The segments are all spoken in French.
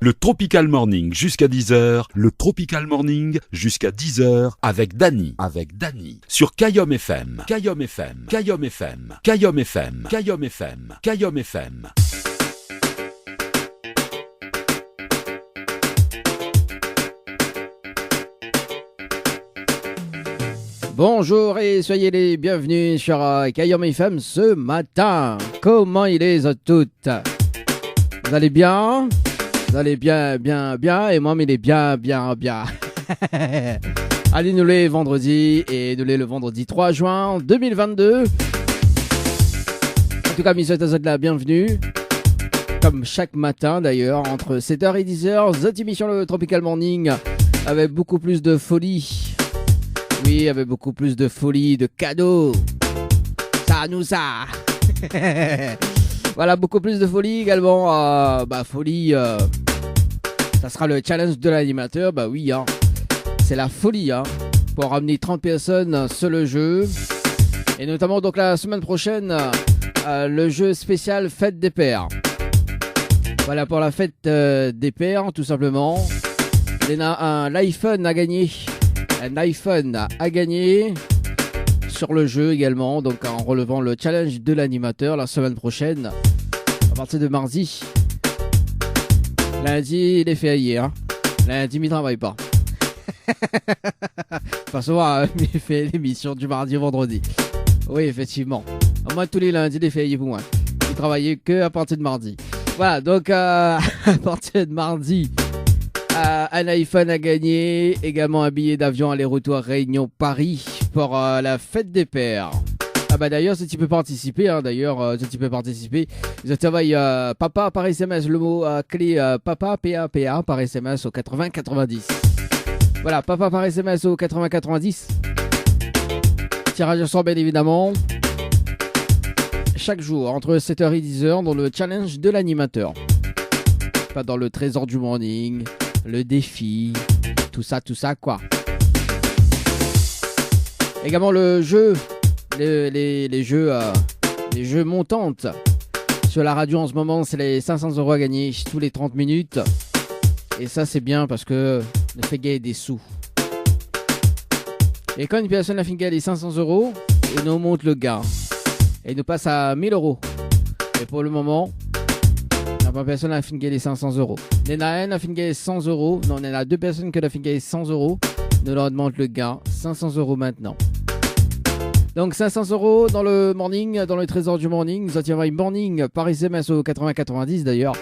Le Tropical Morning jusqu'à 10h. Le Tropical Morning jusqu'à 10h avec Dany. Sur Kayom FM. Kayom FM. Kayom FM. Kayom FM. Kayom FM. Kayom FM. Bonjour et soyez les bienvenus sur Kayom FM ce matin. Comment il est toutes? Vous allez bien? Vous allez bien et moi il est bien. Allez, nous les vendredi et nous les le vendredi 3 juin 2022. En tout cas, monsieur et la bienvenue. Comme chaque matin d'ailleurs, entre 7h et 10h, cette émission le Tropical Morning avec beaucoup plus de folie. Oui, avec beaucoup plus de folie, de cadeaux. Ça. Voilà, beaucoup plus de folie également. Folie, ça sera le challenge de l'animateur. Bah oui, hein. C'est la folie, hein. Pour ramener 30 personnes sur le jeu. Et notamment donc la semaine prochaine, le jeu spécial Fête des Pères. Voilà, pour la fête des Pères, tout simplement. Il y a un iPhone à gagner. Un iPhone à gagner sur le jeu également, donc en relevant le challenge de l'animateur la semaine prochaine, à partir de mardi. Lundi, il est férié, hein. Lundi, il ne travaille pas. Enfin, souvent, il fait l'émission du mardi au vendredi. Oui, effectivement. Au moins, tous les lundis, il est férié pour moi. Il travaillait que à partir de mardi. Voilà, donc à partir de mardi. Un iPhone à gagner, également un billet d'avion aller-retour Réunion-Paris pour la fête des pères. Ah bah d'ailleurs, si tu peux participer, je t'envoie papa par SMS, le mot clé papa, PAPA par SMS au 8090. Voilà, papa par SMS au 8090. Tirage au sort bien évidemment. Chaque jour, entre 7h et 10h, dans le challenge de l'animateur. Pas dans le trésor du morning. Le défi, tout ça quoi. Également le jeu, les jeux montantes. Sur la radio en ce moment, c'est les 500 € à gagner tous les 30 minutes. Et ça c'est bien parce que ça fait gagner des sous. Et quand une personne a fait gagner les 500 €, il nous monte le gain. Et il nous passe à 1000 €. Et pour le moment... La personne a fini les 500 €. Il y en a un a fini 100 €. Non, il y en a deux personnes qui ont fini 100 €. Nous leur demandons le gain. 500 € maintenant. Donc 500 € dans le morning, dans le trésor du morning. Nous attirons morning par SMS au 8090 d'ailleurs.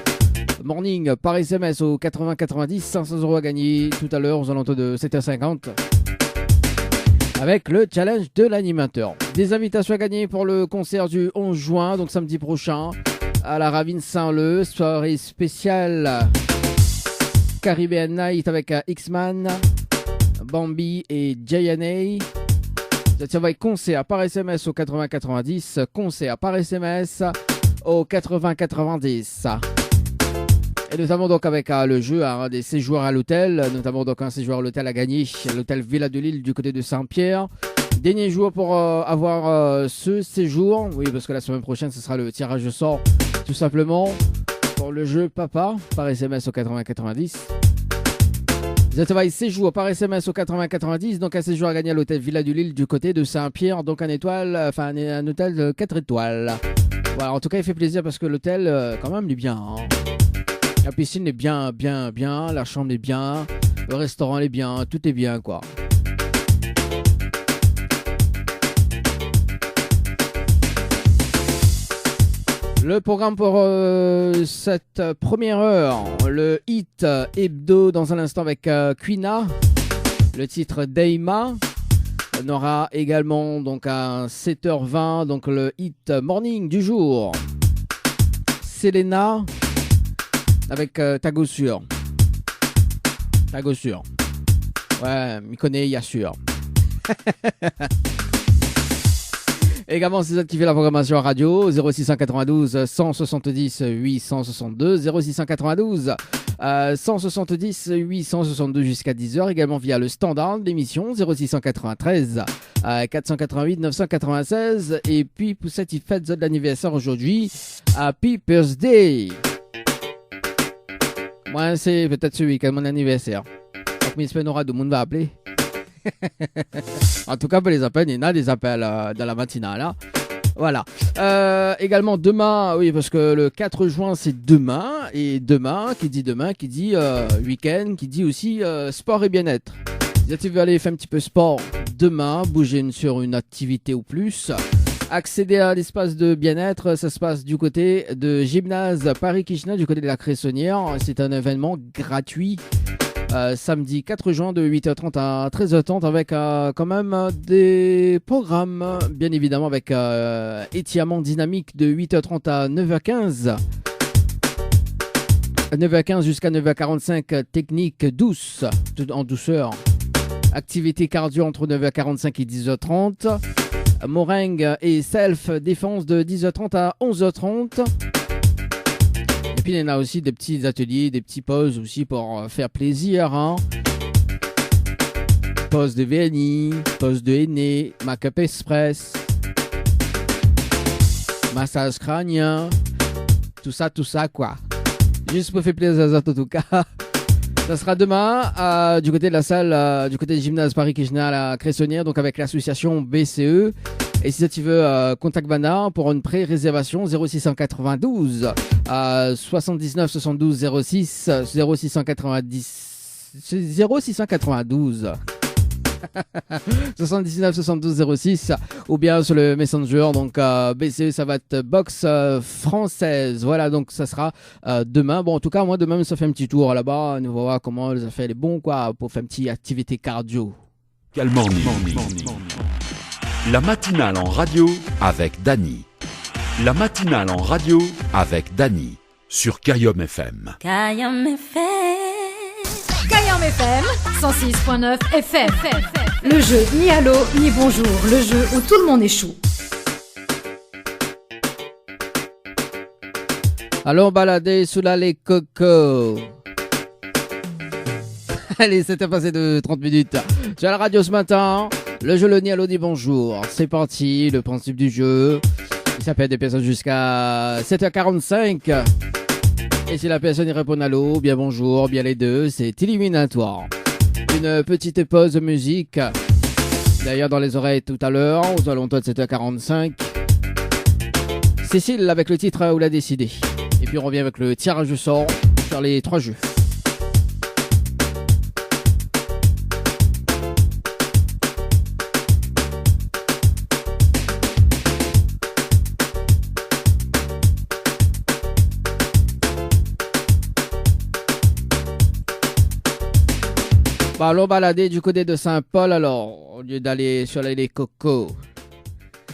Morning par SMS au 8090. 500 € à gagner tout à l'heure aux alentours de 7h50. Avec le challenge de l'animateur. Des invitations à gagner pour le concert du 11 juin, donc samedi prochain. À la Ravine Saint-Leu, soirée spéciale Caribbean Night avec X-Man, Bambi et J&A. Ça va être concert par SMS au 8090, concert par SMS au 8090. Et notamment donc avec le jeu des séjours à l'hôtel, notamment donc un séjour à l'hôtel à gagner, l'hôtel Villa de Lille du côté de Saint-Pierre. Dernier jour pour avoir ce séjour. Oui, parce que la semaine prochaine, ce sera le tirage au sort, tout simplement, pour le jeu Papa, par SMS au 8090. Vous avez séjour par SMS au 8090, donc un séjour à gagner à l'hôtel Villa du Lille du côté de Saint-Pierre, donc un hôtel de 4 étoiles. Voilà, en tout cas, il fait plaisir parce que l'hôtel, quand même, il est bien. Hein. La piscine est bien, la chambre est bien, le restaurant est bien, tout est bien, quoi. Le programme pour cette première heure, le hit hebdo dans un instant avec Quina, le titre Deima. On aura également donc à 7h20 donc le hit morning du jour. Selena avec Tagossur. Ouais, m'y connaît, y assure. Également, si vous activez la programmation radio 0692 170 862 0692 170 862 jusqu'à 10h. Également via le standard de l'émission 0693 488 996. Et puis pour cette fête de l'anniversaire aujourd'hui, Happy Birthday. Moi, c'est peut-être ce week-end, mon anniversaire. Donc, Miss Penora, tout le monde va appeler. En tout cas, pour les appels, il y en a des appels dans la matinale. Hein. Voilà. Également demain, oui, parce que le 4 juin, c'est demain. Et demain, qui dit week-end, qui dit aussi sport et bien-être. Si tu veux aller faire un petit peu sport demain, bouger sur une activité ou plus, accéder à l'espace de bien-être, ça se passe du côté de Gymnase Paris-Kitchener, du côté de la Cressonnière. C'est un événement gratuit. Samedi 4 juin de 8h30 à 13h30 avec quand même des programmes, bien évidemment avec étirement dynamique de 8h30 à 9h15. 9h15 jusqu'à 9h45, technique douce, en douceur. Activité cardio entre 9h45 et 10h30. Meringue et self-défense de 10h30 à 11h30. Et puis il y en a aussi des petits ateliers, des petits pauses aussi pour faire plaisir. Hein. Pause de VNI, pause de henné, make-up express, massage crânien, tout ça quoi. Juste pour faire plaisir en tout cas. Ça sera demain du côté de la salle, du côté du gymnase Paris-Kitchener à la Cressonnière, donc avec l'association BCE. Et si tu veux, contact Bana pour une pré-réservation 0692 79 72 06 0690 0692 79 72 06 ou bien sur le Messenger, donc BCE ça va être box française. Voilà, donc ça sera demain. Bon, en tout cas moi demain ça fait un petit tour là-bas, on va voir comment les affaires les bons quoi pour faire une petite activité cardio. La matinale en radio avec Dany. La matinale en radio avec Dany sur Kayom FM. Kayom FM. Kayom FM 106.9 FM. Le jeu ni allô ni bonjour, le jeu où tout le monde échoue. Allons balader sous la les cocos. Allez, c'était passé de 30 minutes. Sur la radio ce matin, le jeu le ni allô dit bonjour. C'est parti, le principe du jeu. Il s'appelle des personnes jusqu'à 7h45. Et si la personne y répond allô, bien bonjour, bien les deux, c'est éliminatoire. Une petite pause de musique. D'ailleurs dans les oreilles tout à l'heure, aux alentours de 7h45. Cécile avec le titre où l'a décidé. Et puis on revient avec le tirage au sort sur les 3 jeux. Bah, allons balader du côté de Saint-Paul alors, au lieu d'aller sur les cocos.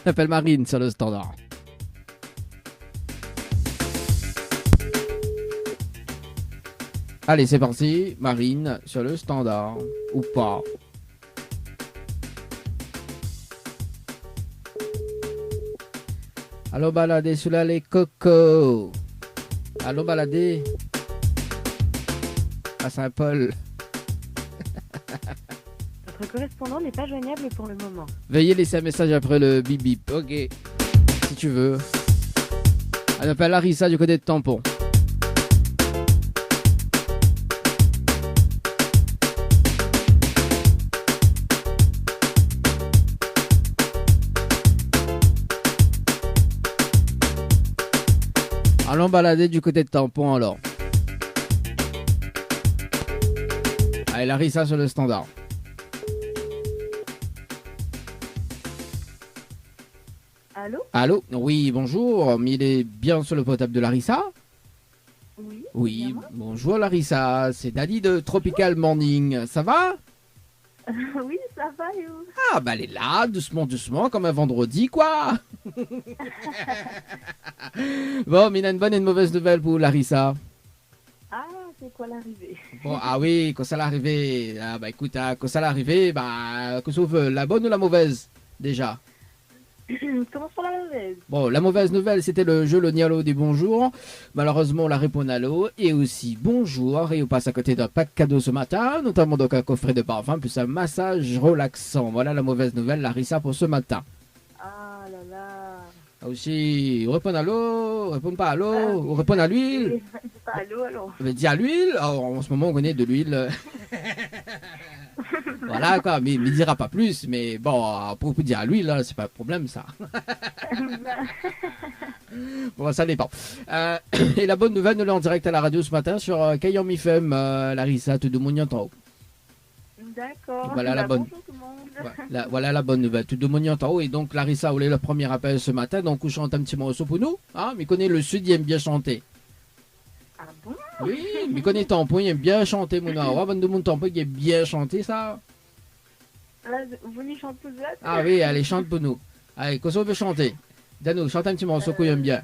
On appelle Marine sur le standard. Allez, c'est parti. Marine sur le standard. Ou pas. Allons balader sur les cocos. Allons balader à Saint-Paul. Votre correspondant n'est pas joignable pour le moment. Veuillez laisser un message après le bip bip. Ok. Si tu veux. On appelle Larissa du côté de Tampon. Allons balader du côté de Tampon alors. Allez, Larissa sur le standard. Allô? Allô? Oui, bonjour. Il est bien sur le portable de Larissa? Oui. Oui, bonjour Larissa. C'est Dany de Tropical Morning. Ça va? Oui, ça va et vous? Ah, bah elle est là, doucement, doucement, comme un vendredi, quoi. Bon, mais il y a une bonne et une mauvaise nouvelle pour Larissa. Ah, c'est quoi l'arrivée? Bon, ah oui, quand ça l'arrivée. Ah, bah écoute, quand ça l'arrivée, bah, que sauve la bonne ou la mauvaise, déjà? Commence par la mauvaise. Bon, la mauvaise nouvelle, c'était le jeu Le Nialo des bonjours. Malheureusement, on la répond à l'eau. Et aussi, bonjour. Et on passe à côté d'un pack cadeau ce matin, notamment donc un coffret de parfum, plus un massage relaxant. Voilà la mauvaise nouvelle, Larissa, pour ce matin. Ah là là. Aussi, répondre à l'eau, répondre pas à l'eau, ou répondre à l'huile. C'est pas à l'eau alors. Je vais dire à l'huile. Alors, en ce moment, on connaît de l'huile. Voilà quoi, mais il ne dira pas plus. Mais bon, pour dire à l'huile, là, c'est pas un problème ça. Bon, ça dépend. Et la bonne nouvelle, nous l'avons en direct à la radio ce matin sur Kayom FM, Larissa, tout de Mouniantao. D'accord. Voilà la bonne. Bonjour tout le monde. Voilà la bonne nouvelle, tout de Mouniantao. Et donc, Larissa, vous avez le premier appel ce matin, donc on chante un petit morceau pour nous. Hein, mais connaît le Sud, il aime bien chanter. Ah bon? Oui, mais connaît Tampon, il aime bien chanter, mon awa. Bonne de mon Tampon, il aime bien chanter ça. Là, vous n'y chantez pas? Ah oui, allez, chante pour nous. Allez, qu'est-ce qu'on veut chanter? Dano, chante un petit morceau qu'on aime bien.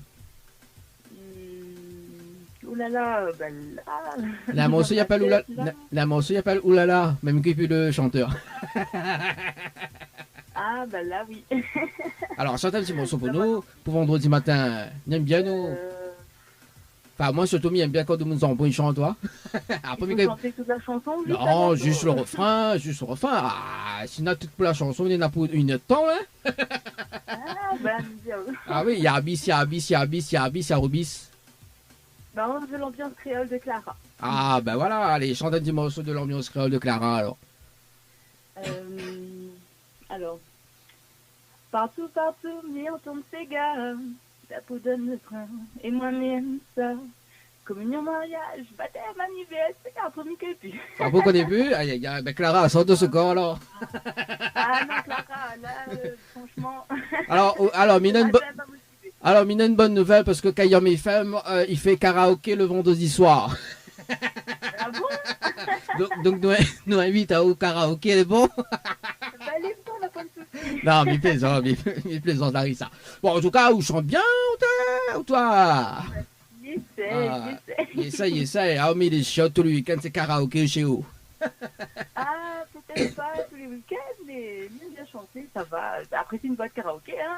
Oulala, ben là. La morceau, il appelle Oulala. La morceau, il appelle Oulala, même qu'il plus le chanteur. Ah, ben là, oui. Alors, chante un petit morceau pour nous, pour vendredi matin. On aime bien nous. Enfin, moi, surtout, il aime bien quand nous en il chante, toi. Après, Vous chantez toute la chanson? Oui, non, ça, juste le refrain, juste le refrain. Ah, sinon, toute pour la chanson, on est là pour une heure de temps, hein. Ah, ben, Ah oui, il y a Abyss, il y a Abyss, il y a Abyss, il y a Abyss, il y a Rubis. ben, on veut l'ambiance créole de Clara. Ah, ben voilà, allez, chante un petit morceau de l'ambiance créole de Clara, alors. Alors, partout, partout, m'y entendre ces gars, la peau donne le train, et moi m'aime ça. Communion, mariage, baptême, anniversaire, premier que puis. Enfin, vous connaissez plus? Aïe, aïe, aïe, ben Clara, sort de ce corps, alors. Ah non, Clara, là, franchement. Alors, Mina, une bonne nouvelle, parce que Kayom FM, il fait karaoké le vendredi soir. Ah bon? Donc nous invite au karaoké, elle est bon? Bah, allez, on n'a pas de soucis. Non, mais plaisant, Larissa. Bon, en tout cas, où chante bien, toi? Essaye. Ah, mais les chiottes, tout le week-end, c'est karaoké chez vous. Ah, peut-être pas tous les week-ends, mais bien chanter, ça va. Après, c'est une voix de karaoké, hein.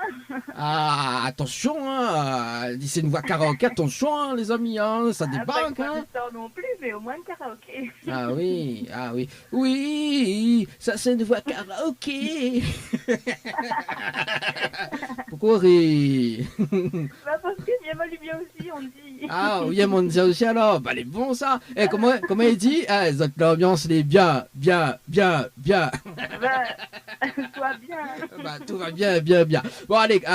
Ah, attention, hein. C'est une voix karaoké, attention, hein, les amis, hein. Ça débarque, pas hein. pas non plus, mais au moins de karaoké. Ah oui. Oui, ça c'est une voix karaoké. Pourquoi rire? Bah, parce que Niam bien aussi, on dit. Ah oui, on dit aussi alors. Bah, elle est bon ça. Et comment il dit? Ah, l'ambiance, elle est bien. Bah, toi bien. Bah, tout va bien. Bon, allez, tu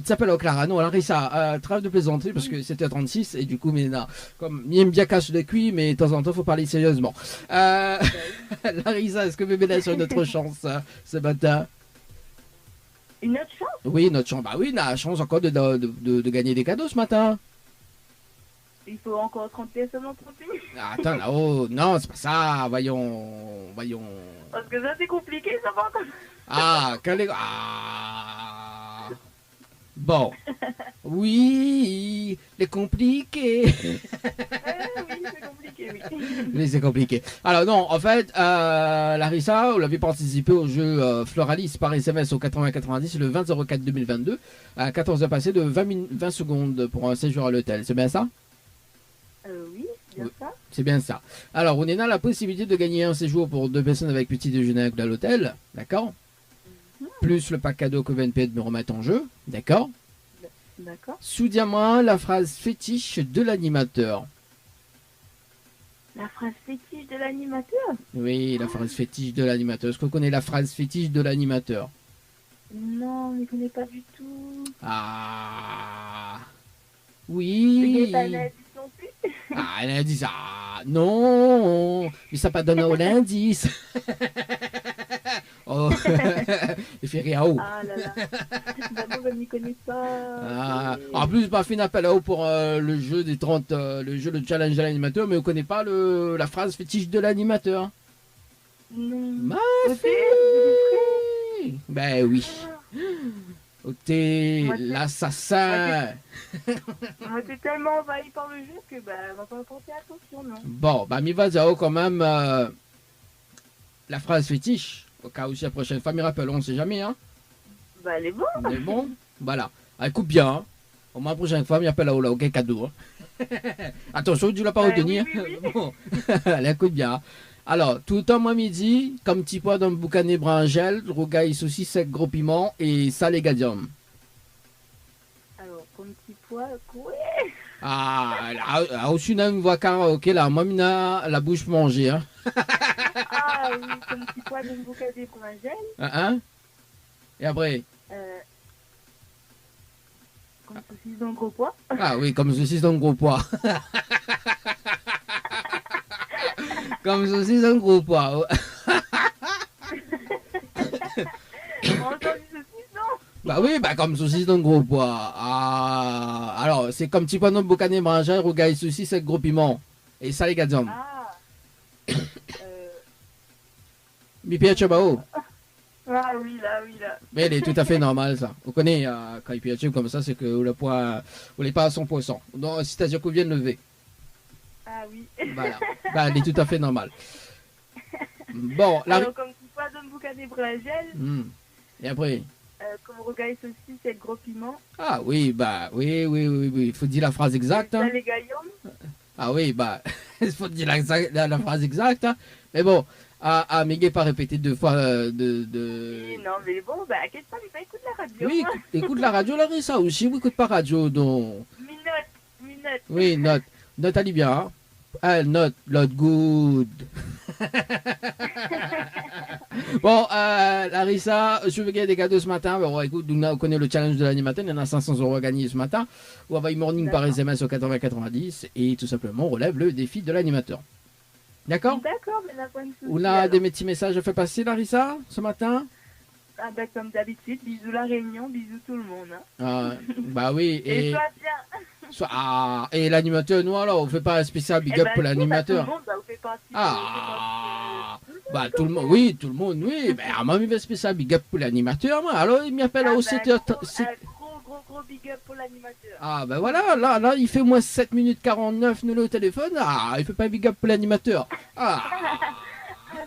t'appelles Clara. Non, Larissa, trêve de plaisanterie parce que c'était 36 et du coup, mais non, comme il aime bien cacher les cuits, mais de temps en temps, faut parler sérieusement. Larissa, est-ce que vous m'aidez sur une autre chance ce matin? Une autre chance? Oui, notre chance. Bah oui, on a la chance encore de gagner des cadeaux ce matin. Il faut encore 30 personnes en 30 minutes. Attends, là-haut, non, c'est pas ça. Voyons. Parce que ça, c'est compliqué, ça va encore. Ah, Ah. Bon. Oui, les compliqués. Oui, c'est compliqué, oui. Oui, c'est compliqué. Alors non, en fait, Larissa, vous l'avez participé au jeu Floralis par SMS au 8090 le 20-04-2022 à 14h passé de 20 secondes pour un séjour à l'hôtel. C'est bien ça? Oui, c'est bien ça. C'est bien ça. Alors, on a la possibilité de gagner un séjour pour 2 personnes avec petit déjeuner à l'hôtel, d'accord? Plus le pack cadeau que VNP me remettre en jeu, d'accord? D'accord. Souviens-moi la phrase fétiche de l'animateur. La phrase fétiche de l'animateur? Oui, la phrase fétiche de l'animateur. Est-ce qu'on connaît la phrase fétiche de l'animateur? Non, je ne connais pas du tout. Ah. Je Oui. n'ai pas l'indice non plus. Ah, elle a dit ça. Non. Mais ça n'a pas donné l'indice. Oh. Il fait rire. Ah là là. D'abord, je n'y connais pas. Ah. En plus, bah, fait un appel à eau pour le jeu des 30, le jeu de challenge de l'animateur, mais on ne connaît pas la phrase fétiche de l'animateur. Non. Ma Ok, fille. Ben oui. Oh, t'es Moi, l'assassin. On était tellement envahi par le jeu que on va pas porter attention, non. Bon, bah, mi va dire quand même la phrase fétiche. Au cas où si la prochaine fois, m'y rappelons, on sait jamais, hein. Bah, elle est bonne. Mais bon, voilà. Elle coupe bien, hein. Au moins la prochaine fois, m'y rappelle là, ok, cadeau. Hein. Attention, tu l'as pas retenu. Oui. Bon, elle écoute bien. Alors, tout le temps, moi, midi, comme petit pois dans le boucané brangel, rougaille, saucisse sec, gros piment et sal et gadium. fois, quoi. aussi, on a une voix karaoké, là. Moi, la bouche manger, hein. Ah oui, comme petit pois d'un bouquet des frangelles. Hein? Et après? Comme saucisse dans le gros pois. Ah oui, comme saucisse dans le gros pois. Comme saucisse dans le gros pois. Bah oui, bah comme saucisse dans le gros pois. Ah, alors, c'est comme petit pois dans le bouquet des frangelles, rougaille saucisse avec gros piment. Et ça, les gars, d'hommes. Mi piace bao. Ah oui, là. Mais elle est tout à fait normale, ça. Vous connaissez, quand il piace comme ça, c'est que le poids, vous n'avez pas à 100%. Non, c'est-à-dire qu'on vient de lever. Ah oui. Voilà. Bah, elle est tout à fait normale. Bon, là. Alors, comme petit pois d'un bouquet des frangelles. Et après? Comme rogaille saucisse avec gros piment. Ah oui, bah, oui. Il faut dire la phrase exacte. Hein. Les gaillons. Ah oui, bah, il faut dire la phrase exacte. Hein. Mais bon, Miguel pas répéter deux fois Oui, non, mais bon, bah, qu'est-ce que ça écoute la radio. Oui, écoute la radio, Larissa aussi. Oui, écoute pas radio, donc. Minute. Oui, note allez bien. Hein. Ah, note good. Bon, Larissa, je veux gagner des cadeaux ce matin. Bon, écoute, on connaît le challenge de l'animateur. Il y en a 500 € à gagner ce matin. Ou Hawaii Morning par SMS au 80-90. Et tout simplement, on relève le défi de l'animateur. D'accord? D'accord, mais la bonne souci. On a des petits messages à faire passer, Larissa, ce matin? Ah, bah, comme d'habitude, bisous la réunion, bisous tout le monde. Hein. Bah oui. Et sois bien. Et l'animateur, nous alors, on fait pas un spécial big up pour l'animateur. Tout le monde, bah, vous faites partie. Bah tout le monde, oui. Ben, moi, il fait spécial big up pour l'animateur, moi. Alors, il m'appelle au 7h. Gros big up pour l'animateur. Ah, ben voilà, là, il fait moins 7 minutes 49, nous, au téléphone. Ah, il fait pas un big up pour l'animateur. Un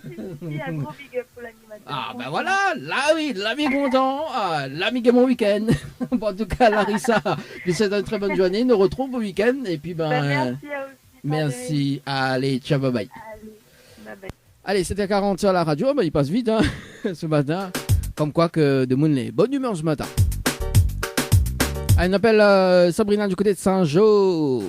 gros big up pour l'animateur. Ah, ben voilà, là, oui, l'ami est content. Ah, l'ami est mon week-end. Bon, en tout cas, Larissa, je vous souhaite une très bonne journée. Nous retrouvons au week-end. Et puis, merci à aussi. Merci. Allez, ciao, bye bye. Bye. Allez, c'était 40 sur la radio. Il passe vite, hein, ce matin. Comme quoi que de Moon est bonne humeur ce matin. Elle m'appelle Sabrina du côté de Saint-Jean.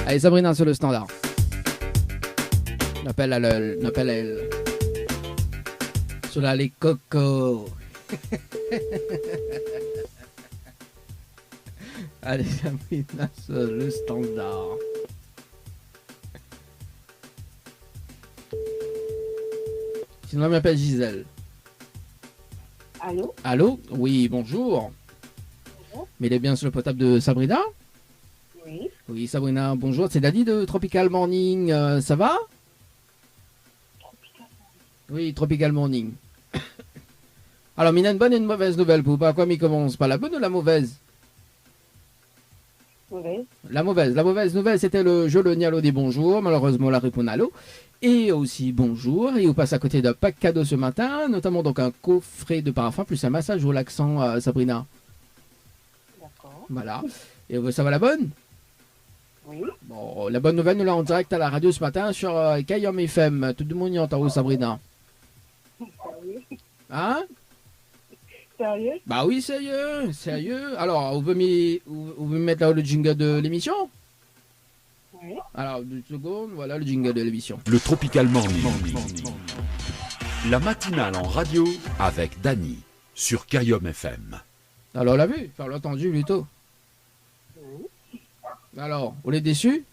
Allez, Sabrina sur le standard. N'appelle elle. Sur la les cocos. Allez, Sabrina sur le standard. Sinon, elle m'appelle Gisèle. Allô? Allô? Oui, bonjour. Bonjour. Mais il est bien sur le portable de Sabrina? Oui. Oui, Sabrina, bonjour. C'est Dadi de Tropical Morning. Ça va? Tropical Morning. Oui, Tropical Morning. Alors, il y a une bonne et une mauvaise nouvelle pour vous. Par quoi il commence? Pas la bonne ou la mauvaise? Mauvaise. La mauvaise nouvelle, c'était le jeu Le Nialo des bonjours. Malheureusement, la réponse Nalo. Et aussi bonjour. Et on passe à côté d'un pack cadeau ce matin, notamment donc un coffret de parfum plus un massage au relaxant, Sabrina. D'accord. Voilà. Et ça va la bonne? Oui. Bon, la bonne nouvelle, nous l'avons en direct à la radio ce matin sur Kayom FM. Tout le monde y entend, Sabrina. Sérieux? Hein? Sérieux? Bah oui, sérieux. Alors, vous pouvez mettre là le jingle de l'émission? Oui. Alors, 2 secondes, voilà le jingle de l'émission. Le Tropical Morning. La matinale en radio avec Dany sur Kayom FM. Alors, on l'a vu, enfin, on l'a entendu plutôt. Oui. Alors, on est déçus?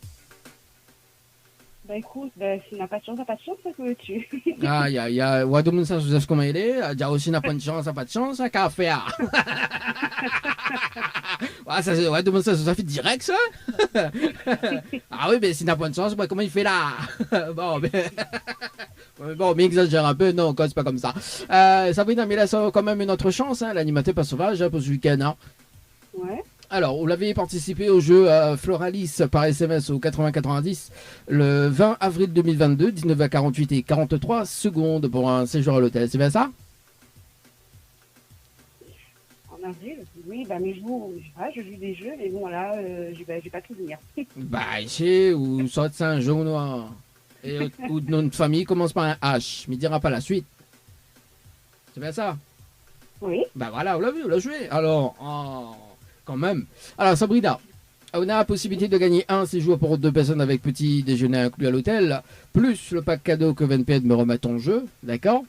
Bah écoute, s'il n'a pas de chance, ça que tu. Ah, il y a Wadou ça, je sais comment il est. Il y a aussi n'a pas de chance, ça pas de chance, ça qu'a faire. Ouais, ça, Wadou ça fait direct, ça. Ah oui, mais s'il n'a pas de chance, bah, comment il fait là? Bon, mais exagère un peu, non, c'est pas comme ça. Sabrina, mais là, ça a quand même une autre chance, hein, l'animateur pas sauvage, hein, pour ce week-end. Hein. Ouais. Alors, vous l'avez participé au jeu Floralis par SMS au 80-90 le 20 avril 2022, 19h48 et 43 secondes pour un séjour à l'hôtel. C'est bien ça? On avril. Oui, bah mes jours, je joue des jeux, mais bon là, j'ai pas tout venir. Bah, ici, ou soit c'est un jaune noir. Et ou notre famille commence par un H, mais il dira pas la suite. C'est bien ça? Oui. Bah voilà, on l'a vu, on l'a joué. Alors, quand même. Alors, Sabrina, on a la possibilité de gagner un séjour pour 2 personnes avec petit déjeuner inclus à l'hôtel, plus le pack cadeau que VNPN me remet en jeu, d'accord?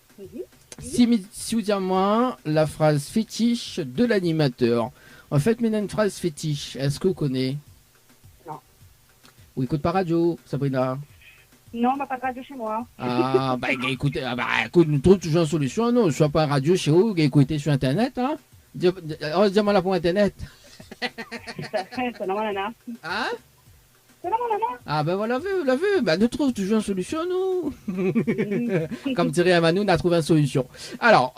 Souviens-moi la phrase fétiche de l'animateur. En fait, mais une phrase fétiche, est-ce que vous connaissez? Non. Ou écoute pas radio, Sabrina? Non, on va pas de radio chez moi. Ah, bah écoutez, écoute, nous trouvons toujours une solution, non? Soit pas radio chez vous, écoutez sur Internet, hein? Dis-moi là pour Internet. C'est normal, Nana. Hein? C'est normal, Nana. Ah ben voilà, l'a vu, bah nous trouvons toujours une solution, nous. Comme dirait Amanou, on a trouvé une solution. Alors,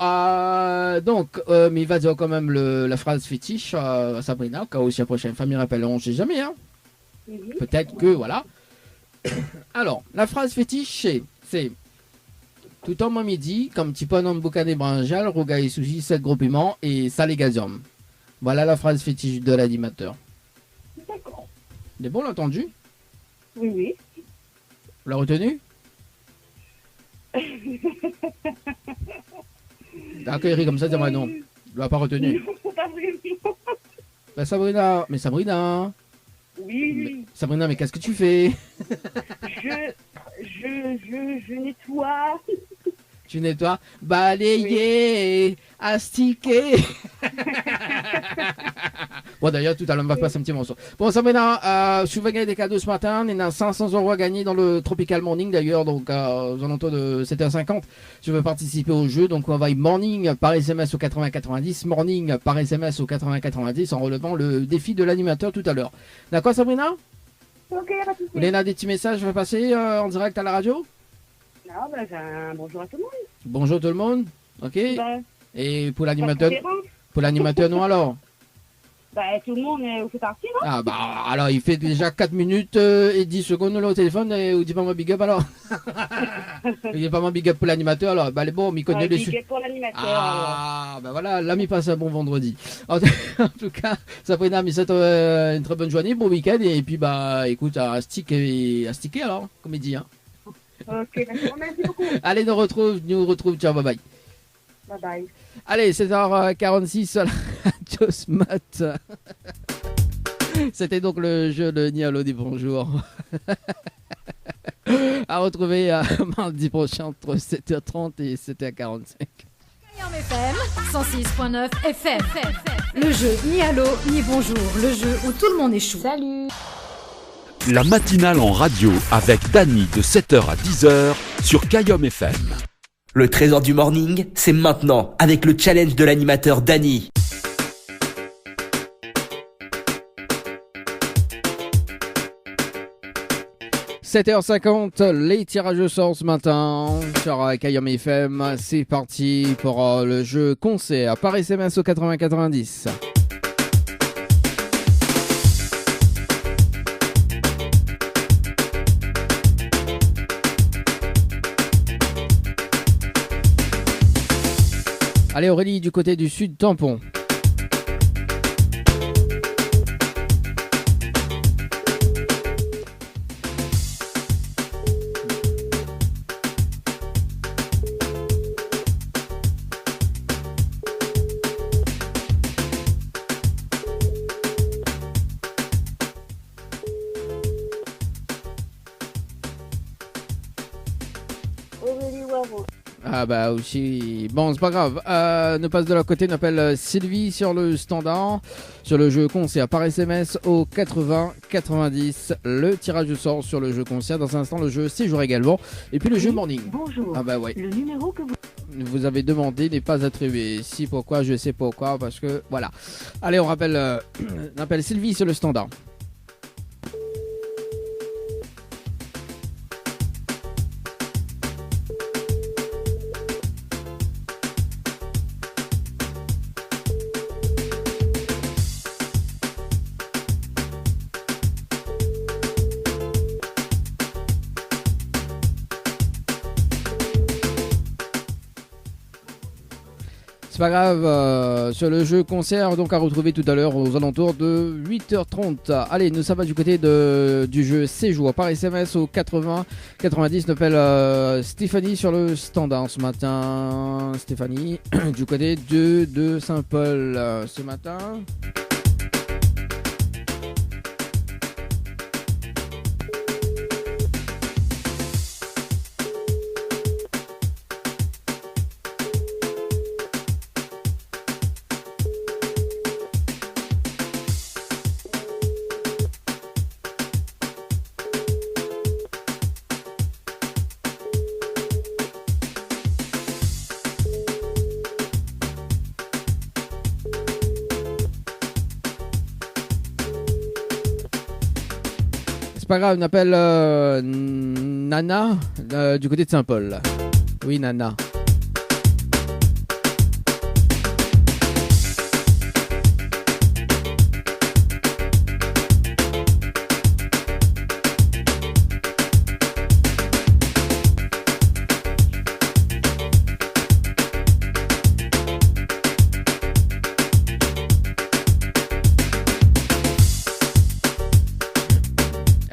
donc, mais il va dire quand même la phrase fétiche à Sabrina, au cas où si la prochaine famille rappelle, on ne sait jamais, hein. Peut-être que, voilà. Alors, la phrase fétiche, c'est tout en midi, comme petit peu homme boucané branjal, rouga et sushi, 7 gros piments et salé gazium. Voilà la phrase fétiche de l'animateur. D'accord. C'est bon, l'a entendu? Oui, oui. Vous l'avez retenu? D'accord, il rit comme ça, dis-moi non. Tu l'as pas retenu. Non, pas vraiment. Bah Sabrina, mais Sabrina. Oui. Sabrina, mais qu'est-ce que tu fais? Je nettoie. Tu nettoies? Balayer, astiquer. Bon, d'ailleurs, tout à l'heure, on va passer un petit morceau. Bon, Sabrina, je vais gagner des cadeaux ce matin. On a 500 € à gagner dans le Tropical Morning, d'ailleurs, donc aux alentours de 7h50. Je veux participer au jeu, donc on va y morning par SMS au 80-90, morning par SMS au 80-90 en relevant le défi de l'animateur tout à l'heure. D'accord, Sabrina? Ok, pas de souci. Vous voulez des petits messages, je vais passer en direct à la radio? Non, bah, j'ai un bonjour à tout le monde. Bonjour tout le monde. Ok. Bah, Et pour pas l'animateur, de préférence. non alors? Bah, tout le monde, vous fait partie, non? Ah bah alors il fait déjà 4 minutes et 10 secondes là au téléphone et vous dites pas moi big up alors. Il n'est pas moi big up pour l'animateur alors. Bah bon, m'y connaît les Big up pour l'animateur. alors. Ah bah voilà, l'ami passe un bon vendredi. En tout cas, Sabrina, mais c'est une très bonne journée, bon week-end et puis bah écoute à sticker alors, comme il dit hein. Ok, d'accord, merci beaucoup. Allez, nous retrouve, ciao, bye bye. Bye bye. Allez, 7h46 à la radio Smart. C'était donc le jeu de Nialo dit bonjour. À retrouver mardi prochain entre 7h30 et 7h45. Kayam FM 106.9 FM. Le jeu ni allô ni bonjour. Le jeu où tout le monde échoue. Salut. La matinale en radio avec Dany de 7h à 10h sur Kayom FM. Le trésor du morning, c'est maintenant avec le challenge de l'animateur Dany. « 7h50, les tirages au sort ce matin sur Kayom FM. C'est parti pour le jeu concert par SMS au 80-90. Allez Aurélie du côté du sud tampon. Ah bah aussi, bon c'est pas grave, nous passe de leur côté, on appelle Sylvie sur le standard, sur le jeu concert par SMS au 80-90, le tirage au sort sur le jeu concert, dans un instant le jeu séjour également, et puis le jeu morning. Bonjour, Ah bah ouais, le numéro que vous avez demandé n'est pas attribué, si pourquoi, je sais pourquoi, parce que voilà. Allez on rappelle, on appelle Sylvie sur le standard. C'est pas grave, sur le jeu concert, donc à retrouver tout à l'heure aux alentours de 8h30. Allez, nous ça va du côté du jeu Séjour. Par SMS au 80 90, on appelle Stéphanie sur le standard ce matin. Stéphanie, du côté de Saint-Paul ce matin. Pas grave, on appelle Nana du côté de Saint-Paul. Oui, Nana.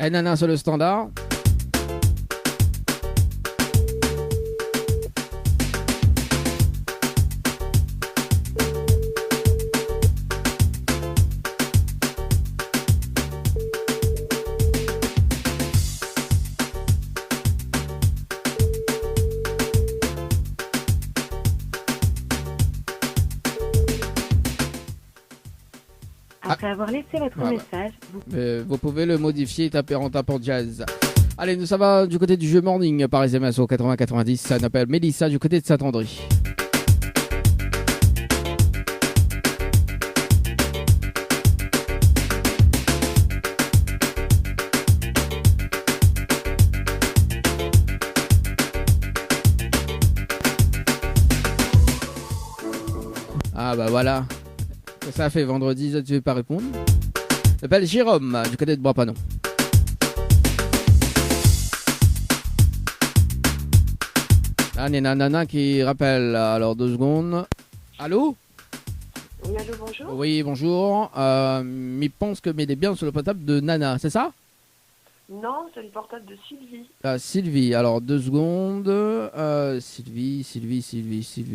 Nana sur le standard. Après avoir laissé votre message, vous pouvez le modifier en tapant jazz. Allez, nous ça va du côté du jeu Morning par SMS au 80-90. Ça s'appelle Mélissa du côté de Saint-André. Ah bah voilà. Ça fait vendredi, tu ne veux pas répondre. J'appelle Jérôme du côté de Bois-Panon. Ah, Nana qui rappelle. Alors 2 secondes. Allô? oui, allô, bonjour. Oui, bonjour. Il pense que il est bien sur le portable de Nana, c'est ça? Non, c'est le portable de Sylvie. Sylvie, alors 2 secondes. Sylvie,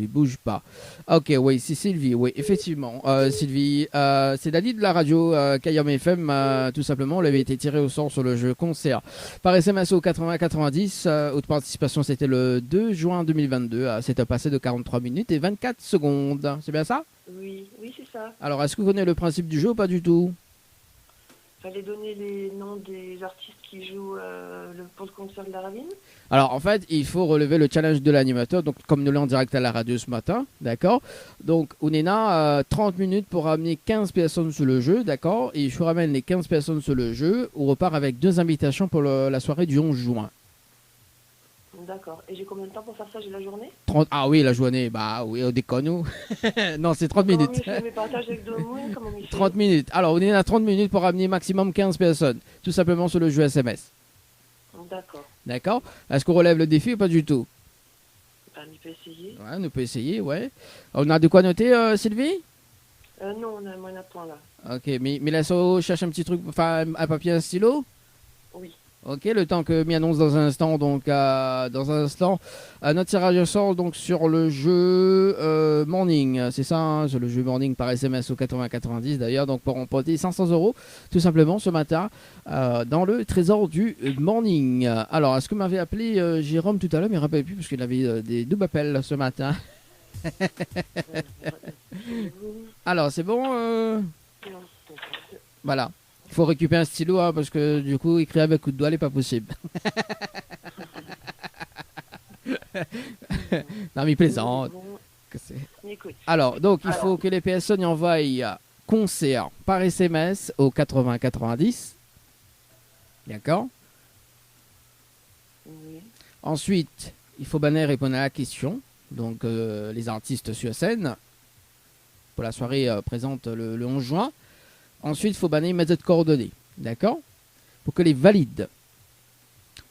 bouge pas. Ok, oui, c'est Sylvie, oui, effectivement. Sylvie, c'est Dani de la radio Kayam FM, tout simplement. Elle avait été tirée au sort sur le jeu concert par SMS au 80-90. Haute participation, c'était le 2 juin 2022. C'était passé de 43 minutes et 24 secondes. C'est bien ça? Oui, c'est ça. Alors, est-ce que vous connaissez le principe du jeu ou pas du tout? Fallait donner les noms des artistes qui jouent pour le concert de la Ravine. Alors en fait, il faut relever le challenge de l'animateur, donc comme nous l'avons en direct à la radio ce matin, d'accord. Donc Ounena a 30 minutes pour ramener 15 personnes sur le jeu, d'accord. Et je ramène les 15 personnes sur le jeu, on repart avec 2 invitations pour la soirée du 11 juin. D'accord. Et j'ai combien de temps pour faire ça? J'ai la journée? 30... Ah oui, la journée, bah oui, on déconne nous. Non, c'est 30 minutes. Comment on fait mes partages avec Domoun? Comment on fait? 30 minutes. Alors, on est à 30 minutes pour ramener maximum 15 personnes, tout simplement sur le jeu SMS. D'accord. D'accord. Est-ce qu'on relève le défi ou pas du tout? Ben, on peut essayer. Ouais, on peut essayer, ouais. On a de quoi noter, Sylvie? Non, on a moins à point là. Ok, mais Milasso cherche un petit truc, enfin un papier, un stylo? Oui. Ok, le temps que m'y annonce dans un instant, donc notre tirage au sort donc sur le jeu Morning, c'est ça, hein, sur le jeu Morning par SMS au 80-90 d'ailleurs, donc pour remporter 500 € tout simplement ce matin dans le trésor du Morning. Alors, est-ce que m'avait appelé Jérôme tout à l'heure, mais il ne rappelle plus parce qu'il avait des doubles appels ce matin. Alors, c'est bon Voilà. Il faut récupérer un stylo hein, parce que du coup, écrire avec coup de doigt n'est pas possible. Non, mais il plaisante. Alors, donc, il faut que les personnes y envoient concert par SMS au 80-90. D'accord. Oui. Ensuite, il faut bien répondre à la question. Donc, les artistes sur scène pour la soirée présente le 11 juin. Ensuite, il faut banner mettre de coordonnées, d'accord? Pour que les valides.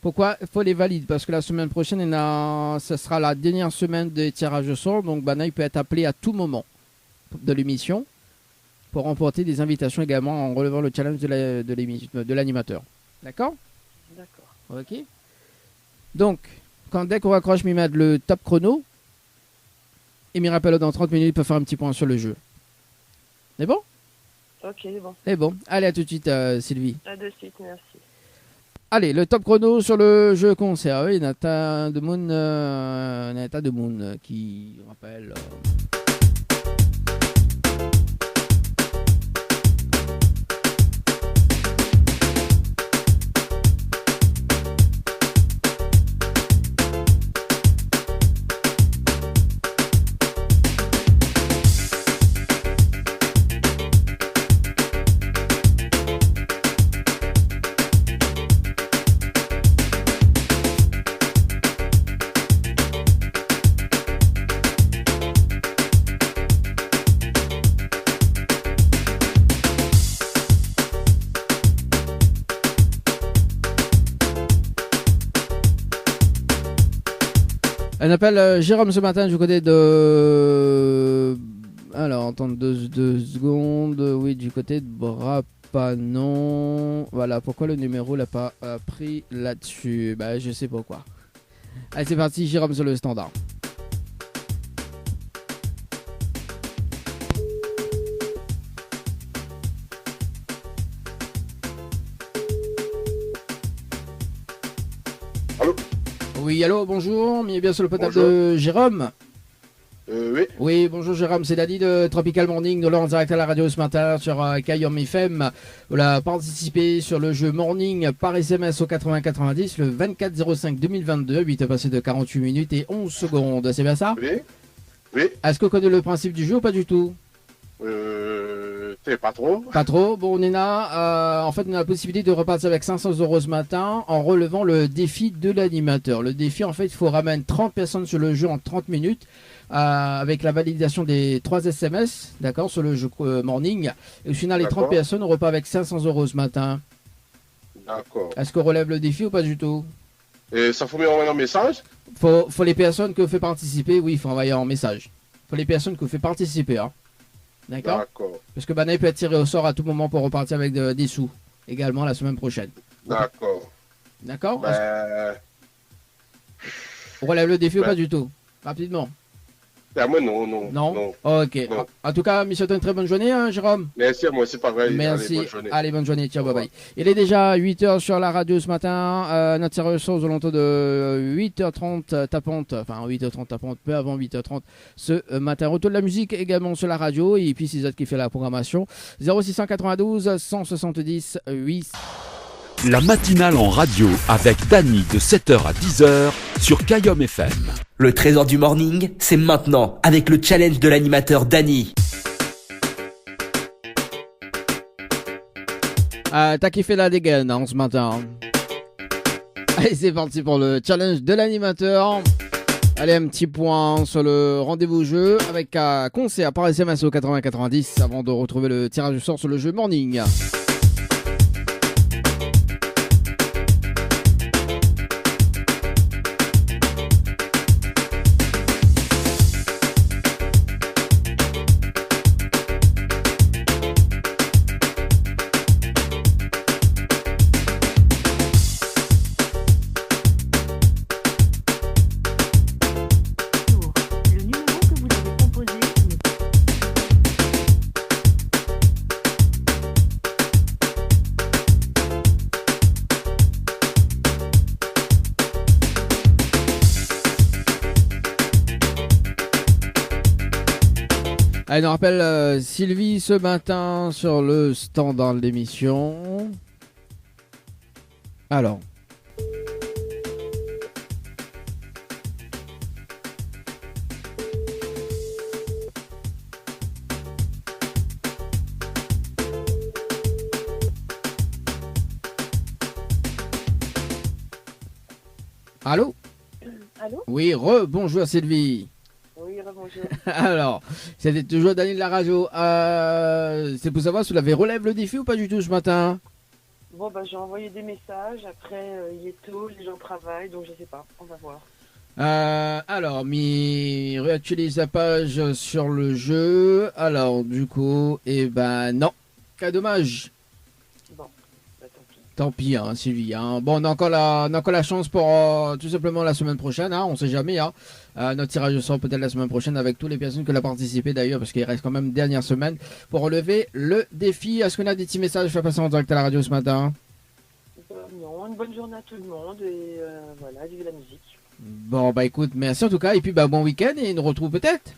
Pourquoi il faut les valider? Parce que la semaine prochaine, ce sera la dernière semaine des tirages au sort. Donc, Bana, il peut être appelé à tout moment de l'émission pour remporter des invitations également en relevant le challenge de l'animateur. D'accord? D'accord. Ok. Donc, dès qu'on raccroche, m'y mettre le top chrono. Et m'y rappelle dans 30 minutes pour faire un petit point sur le jeu. C'est bon? Ok, bon. C'est bon. Allez, à tout de suite, Sylvie. À de suite, merci. Allez, le top chrono sur le jeu conservé. Nata de Moon qui rappelle. On appelle Jérôme ce matin du côté de... Alors, attends deux secondes. Oui, du côté de Brapanon. Voilà, pourquoi le numéro l'a pas pris là-dessus? Bah, je sais pourquoi. Allez, c'est parti, Jérôme sur le standard. Allô? Oui, allô, bonjour. Mis bien sur le potable de Jérôme. Oui. Oui, bonjour Jérôme, c'est Dadi de Tropical Morning, de l'heure en direct à la radio ce matin sur Kayom FM. Voilà, participé sur le jeu Morning par SMS au 8090 le 24/05/2022, 8 passé de 48 minutes et 11 secondes, c'est bien ça? Oui. Oui. Est-ce que vous connaissez le principe du jeu ou pas du tout? C'est pas trop. Pas trop. Bon, en fait, on a la possibilité de repartir avec 500 € ce matin en relevant le défi de l'animateur. Le défi, en fait, il faut ramener 30 personnes sur le jeu en 30 minutes avec la validation des 3 SMS, d'accord, sur le jeu Morning. Et au final, les 30 personnes, on repart avec 500 € ce matin. D'accord. Est-ce qu'on relève le défi ou pas du tout? Et ça faut m'envoyer un message? Faut les personnes que vous faites participer, oui, il faut envoyer un message. Faut les personnes que vous faites participer, hein. D'accord. D'accord. Parce que Banaï peut être tiré au sort à tout moment pour repartir avec des sous. Également la semaine prochaine. D'accord. D'accord. On relève le défi ou pas du tout? Rapidement. Moi, non. Non. Ok. Non. En tout cas, monsieur, une très bonne journée, hein, Jérôme. Merci, moi, c'est pareil. Merci. Allez, bonne journée. Allez, bonne journée. Ciao, bye bye. Il est déjà 8h sur la radio ce matin. Notre tirage aux alentours de 8h30 tapante. Enfin, 8h30 tapante, peu avant 8h30 ce matin. Retour de la musique également sur la radio. Et puis, c'est Z qui fait la programmation. 0692 170 8. La matinale en radio avec Dany de 7h à 10h sur Kayom FM. Le trésor du morning, c'est maintenant avec le challenge de l'animateur Dany. T'as kiffé la dégaine ce matin. Allez, c'est parti pour le challenge de l'animateur. Allez, un petit point sur le rendez-vous jeu avec un conseil par SMS au 8090 avant de retrouver le tirage au sort sur le jeu Morning. Le numéro que vous avez composé n'est Allez, on rappelle Sylvie ce matin sur le standard de l'émission. Alors. Allô? Allô? Oui, bonjour Sylvie. Oui, bonjour. Alors, c'était toujours Dany de la radio. C'est pour savoir si vous l'avez relève le défi ou pas du tout ce matin? Bon, bah, j'ai envoyé des messages. Après, il est tôt, les gens travaillent, donc je sais pas. On va voir. Alors, mi réactualise la page sur le jeu. Alors, du coup, non. Quel dommage. Bon, bah, tant pis. Tant pis, hein, Sylvie. Hein. Bon, on a encore la chance pour tout simplement la semaine prochaine. Hein, on sait jamais. Hein. Notre tirage sort peut-être la semaine prochaine avec toutes les personnes qui ont participé d'ailleurs, parce qu'il reste quand même dernière semaine pour relever le défi. Est-ce qu'on a des petits messages à faire passer en direct à la radio ce matin? Non, une bonne journée à tout le monde et voilà, vive la musique. Bon, bah écoute, merci en tout cas. Et puis, bon week-end et nous retrouve peut-être.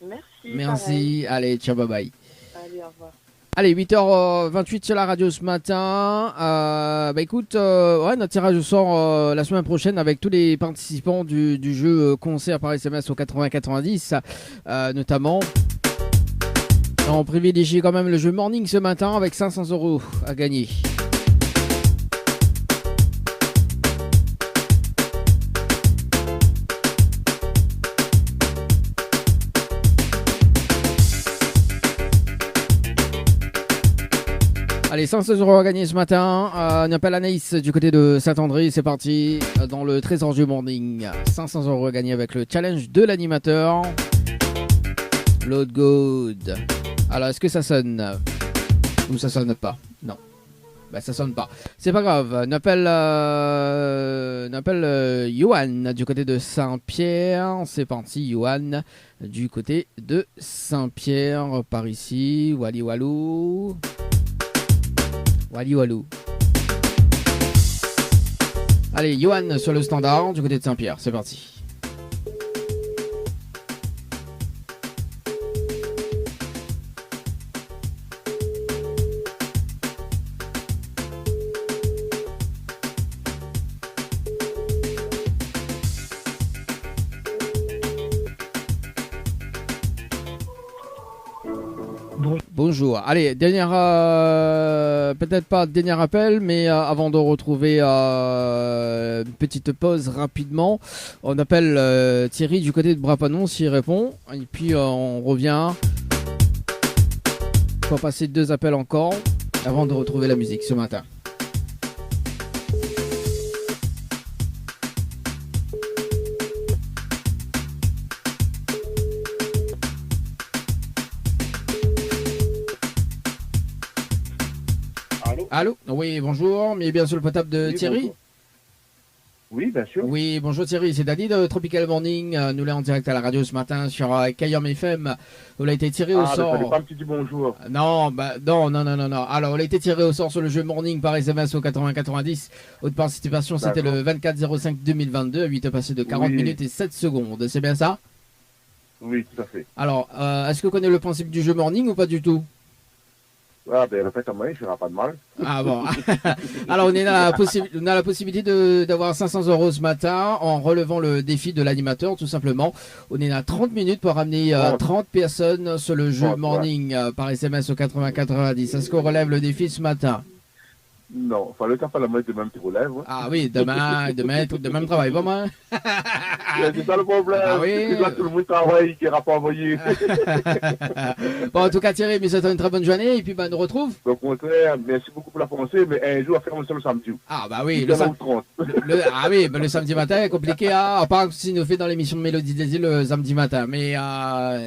Merci. Merci. Pareil. Allez, ciao, bye bye. Allez, au revoir. Allez, 8h28 sur la radio ce matin. Écoute, notre tirage sort la semaine prochaine avec tous les participants du jeu concert par SMS au 80-90, notamment. On privilégie quand même le jeu Morning ce matin avec 500 € à gagner. Allez, 500 € à gagner ce matin. On appelle Anaïs du côté de Saint-André. C'est parti dans le Trésor du Morning. 500 € à gagner avec le challenge de l'animateur. Load Good. Alors, est-ce que ça sonne? Ou ça sonne pas? Non. Bah, ça sonne pas. C'est pas grave. On appelle Johan du côté de Saint-Pierre. C'est parti, Johan du côté de Saint-Pierre. Par ici. Wally Walou. Wally Walou. Allez, Johan sur le standard du côté de Saint-Pierre. C'est parti. Bonjour. Allez, peut-être pas dernier appel, mais avant de retrouver une petite pause rapidement, on appelle Thierry du côté de Brapanon s'il répond, et puis on revient. On va passer 2 appels encore avant de retrouver la musique ce matin. Allô? Oui, bonjour, mais bien sur le potable de Thierry? Bonjour. Oui, bien sûr. Oui, bonjour Thierry, c'est Danny de Tropical Morning. Nous l'avons en direct à la radio ce matin sur Kayom FM. On a été tiré au sort. Ah, pas un petit bonjour. Non. Alors, on a été tiré au sort sur le jeu Morning par SMS au 80-90. Votre participation, c'était le 24-05-2022, à 8 passé de 40 minutes et 7 secondes. C'est bien ça? Oui, tout à fait. Alors, est-ce que vous connaissez le principe du jeu Morning ou pas du tout? Ah, ben, répète à moi, il ne fera pas de mal. Ah bon. Alors, on a la possibilité d'avoir 500 € ce matin en relevant le défi de l'animateur, tout simplement. On est à 30 minutes pour ramener 30 personnes sur le jeu Morning par SMS au 80-90. Est-ce qu'on relève le défi ce matin? Non, enfin, le temps pas la mettre demain, tu relèves. Ouais. Ah oui, demain, travail, pas moi. C'est ça le problème. Ah oui. Là, tout le monde travaille, qui n'ira pas envoyé. Bon, en tout cas, Thierry, mais ça une très bonne journée, et puis nous retrouve. Au contraire, merci beaucoup pour la pensée, mais un jour, à faire le samedi. Ah bah oui, le samedi matin est compliqué, à part si nous fait dans l'émission de Mélodie des îles le samedi matin, mais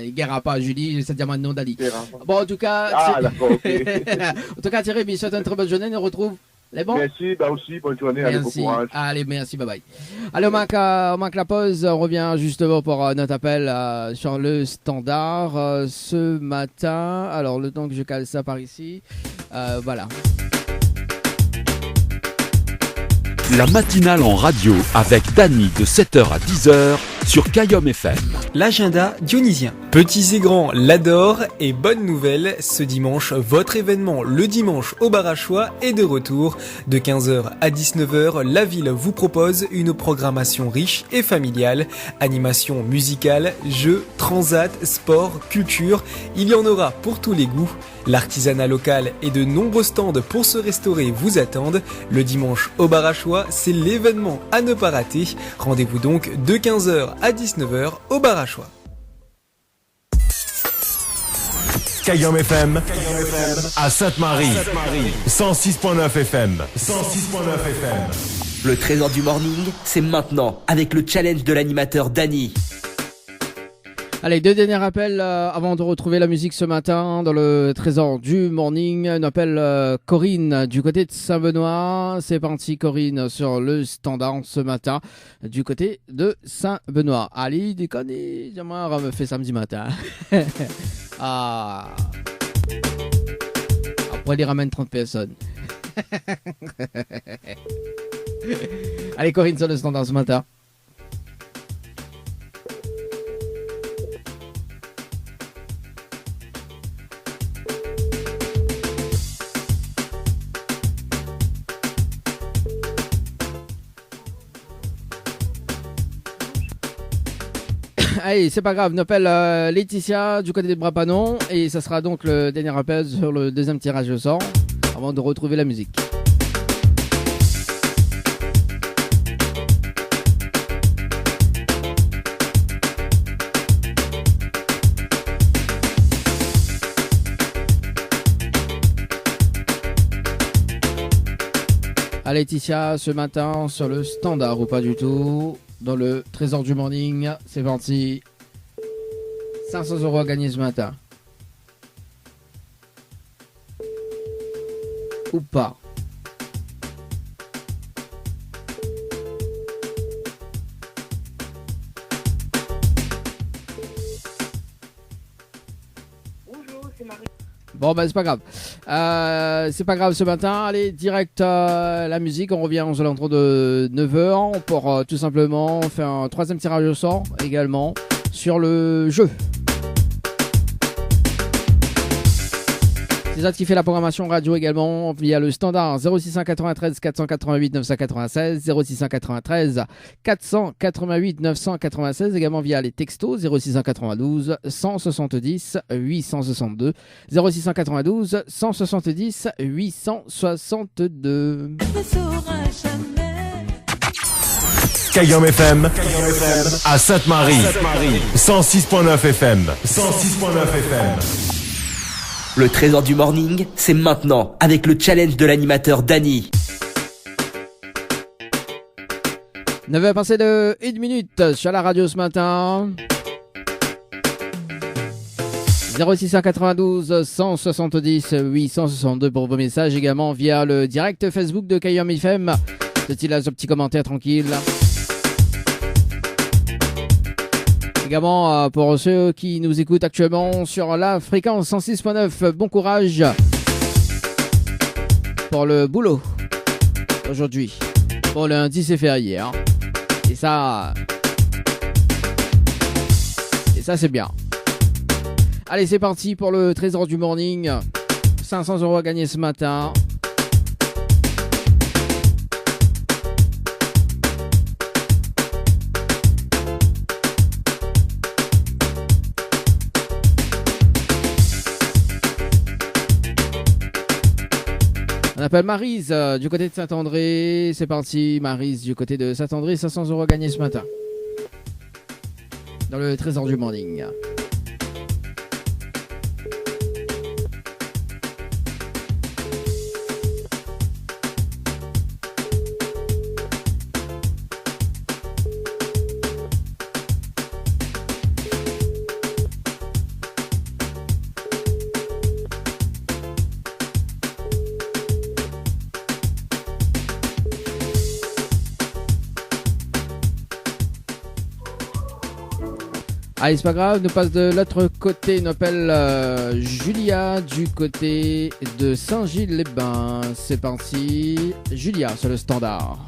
il guerra pas, Julie, c'est diamant non d'Ali. Bon, en tout cas, d'accord, ok. En tout cas, Thierry, mais une très bonne journée, nous retrouve. Bon, merci, bah aussi, bonne journée, allez, bon courage. Allez, merci, bye bye. Allez, on manque la pause, on revient justement pour notre appel sur le standard ce matin. Alors, le temps que je cale ça par ici, voilà. La matinale en radio avec Dany de 7h à 10h sur Kayom FM. L'agenda dionysien. Petits et grands l'adorent et bonne nouvelle, ce dimanche, votre événement le dimanche au bar à choix est de retour. De 15h à 19h, la ville vous propose une programmation riche et familiale. Animation musicale, jeux, transat, sport, culture, il y en aura pour tous les goûts. L'artisanat local et de nombreux stands pour se restaurer vous attendent. Le dimanche au bar à choix, c'est l'événement à ne pas rater. Rendez-vous donc de 15h à 19h au bar à choix. Kayom FM à Sainte-Marie. 106.9 FM. 106.9 FM. Le trésor du morning, c'est maintenant avec le challenge de l'animateur Dany. Allez, deux derniers appels avant de retrouver la musique ce matin dans le trésor du morning. On appelle Corinne du côté de Saint-Benoît. C'est parti Corinne sur le standard ce matin du côté de Saint-Benoît. Allez, déconne, j'aimerais me faire samedi matin. Après, il ramène 30 personnes. Allez, Corinne sur le standard ce matin. Allez, c'est pas grave, on appelle Laetitia du côté de Brapanon et ça sera donc le dernier appel sur le deuxième tirage au sort avant de retrouver la musique. À Laetitia ce matin sur le standard ou pas du tout. Dans le trésor du morning, c'est parti. 500 € à gagner ce matin. Ou pas. Bonjour, c'est Marie. Bon, ben c'est pas grave. C'est pas grave ce matin. Allez, direct la musique. On revient aux alentours de 9h pour tout simplement faire un troisième tirage au sort également sur le jeu. C'est ça qui fait la programmation radio également via le standard 0693 488 996, 0693 488 996, également via les textos 0692 170 862, 0692 170 862. Kayom FM à Sainte-Marie. 106.9 FM. 106.9 FM. Le trésor du morning, c'est maintenant avec le challenge de l'animateur Dany. 9h passé de 1 minute sur la radio ce matin. 0692 170 862 pour vos messages, également via le direct Facebook de Kayom FM. Ce petit commentaire tranquille. Également pour ceux qui nous écoutent actuellement sur la fréquence 106.9, bon courage pour le boulot aujourd'hui. Bon, lundi c'est férié, hein. Et ça c'est bien. Allez, c'est parti pour le trésor du morning. 500 € à gagner ce matin. On appelle Maryse du côté de Saint-André. C'est parti, Maryse du côté de Saint-André. 500 € gagnés ce matin. Dans le trésor du morning. Allez, c'est pas grave, nous passe de l'autre côté, nous appelle Julia du côté de Saint-Gilles-les-Bains. C'est parti, Julia sur le standard.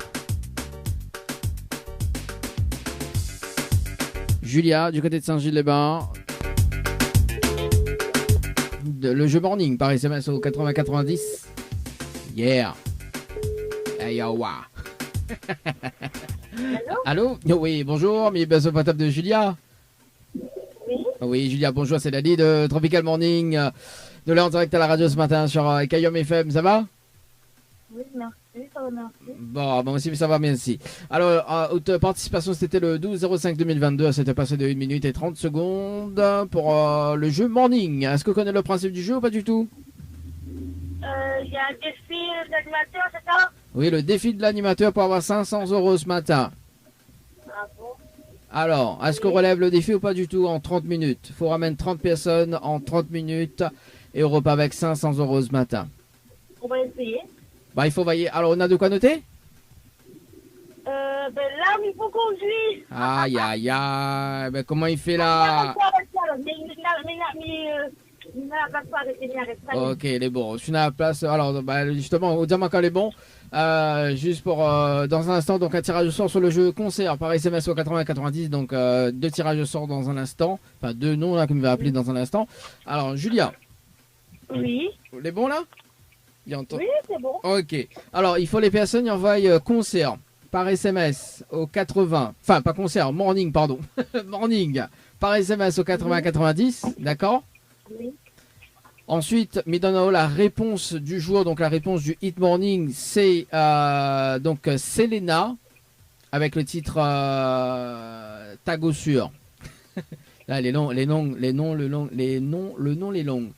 Julia du côté de Saint-Gilles-les-Bains. Le jeu morning par SMS au 80-90. Yeah. Hey, yo, wa. Allô? Oui, bonjour, mais bien sûr, pas top de Julia. Oui, Julia, bonjour, c'est Dany de Tropical Morning, de l'heure en direct à la radio ce matin sur Kayom FM, ça va? Oui, merci, ça va, merci. Bon, moi aussi, ça va, merci. Alors, haute participation, c'était le 12-05-2022. C'était passé de 1 minute et 30 secondes pour le jeu Morning. Est-ce que vous connaissez le principe du jeu ou pas du tout? Il y a un défi d'animateur, c'est ça? Oui, le défi de l'animateur pour avoir 500 € ce matin. Ah bon? Alors, est-ce qu'on relève le défi ou pas du tout en 30 minutes? Il faut ramener 30 personnes en 30 minutes et on repart avec 500 € ce matin. On va essayer. Bah, il faut veiller. Alors, on a de quoi noter? Ben là, il faut conduire. Aïe, aïe, aïe. Ben, comment il fait là? Ok, il est bon. Je suis à la place. Alors, bah, justement, au diamant quand il est bon. Juste pour dans un instant, donc un tirage au sort sur le jeu concert par SMS au 80-90. Donc, 2 tirages au sort dans un instant. Enfin, 2 noms là, comme il va appeler dans un instant. Alors, Julia. Oui. Il est bon là? Oui, c'est bon. Ok. Alors, il faut les personnes qui envoient concert par SMS au 80. Enfin, pas concert, morning, pardon. Morning par SMS au 80-90. D'accord? Oui. Ensuite, Midonao, la réponse du jour, donc la réponse du Hit Morning, c'est donc Selena avec le titre Tagossure. Là, les noms.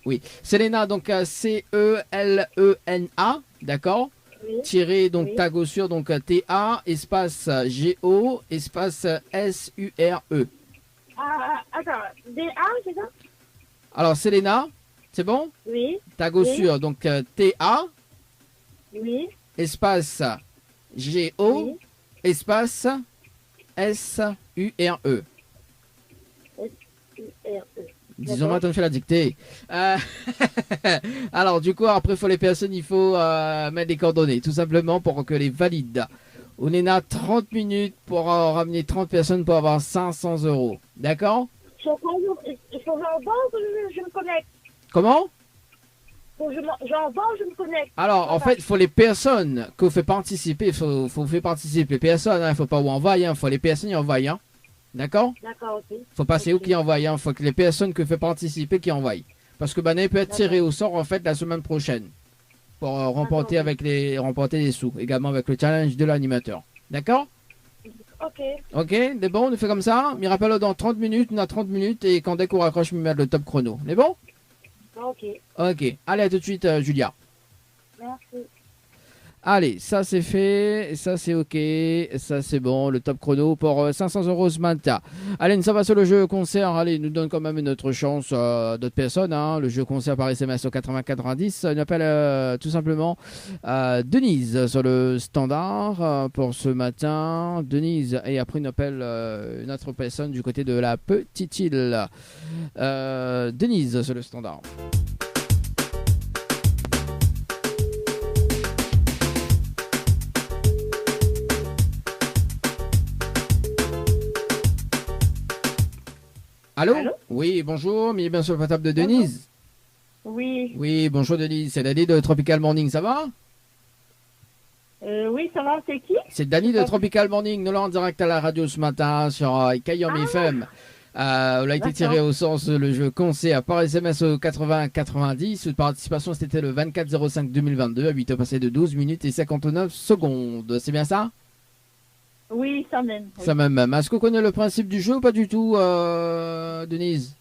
Oui. Selena, donc Celena, d'accord? Oui. Tiré, donc Oui. Tagossure, donc TA, espace GO, espace SURE. Attends, DA, c'est ça? Alors, Selena, c'est bon? Oui. Tagossure, donc TA, Oui. espace GO, Oui. espace SURE. S-U-R-E. Disons-moi, t'en fais la dictée. Alors, du coup, après, pour les personnes, il faut mettre des coordonnées, tout simplement pour que les valides. On est à 30 minutes pour ramener 30 personnes pour avoir 500 €. D'accord? Il faut que je me connecte. Comment? J'envoie ou je me connecte? Alors, en fait, il faut les personnes que vous faites participer. Il faut faire participer les personnes. Il ne faut pas vous envoyer. Il faut les personnes qui envoient. Hein. D'accord? D'accord, ok. Faut pas c'est où qui envoie. Il faut que les personnes que vous faites participer qui envoient. Parce que il peut être tiré au sort en fait la semaine prochaine pour remporter remporter des sous. Également avec le challenge de l'animateur. D'accord? Ok. Ok, c'est bon, on fait comme ça. Me rappelle dans 30 minutes, on a 30 minutes et quand dès qu'on raccroche, je me mets le top chrono. C'est bon? Ok. Ok, allez à tout de suite Julia. Merci. Allez, ça c'est fait, ça c'est ok, ça c'est bon, le top chrono pour 500 € ce matin. Allez, ça va sur le jeu concert, allez, nous donne quand même une autre chance d'autres personnes. Hein. Le jeu concert par SMS au 80-90, on appelle tout simplement Denise sur le standard pour ce matin. Denise, et après on appelle une autre personne du côté de la petite île. Denise sur le standard. Allô? Oui, bonjour, mais bien sûr le portable de Denise. Oui. Oui, bonjour Denise, c'est Dani de Tropical Morning, ça va? Oui, ça va, c'est qui? C'est Dani de Tropical Morning, nous l'avons en direct à la radio ce matin sur Kayom FM. On a été tiré au sens le jeu concert par SMS au 80-90. Sous participation, c'était le 24-05-2022 à 8h passé de 12 minutes et 59 secondes. C'est bien ça? Oui, ça même. Oui. Ça même. Est-ce qu'on connaît le principe du jeu ou pas du tout, Denise?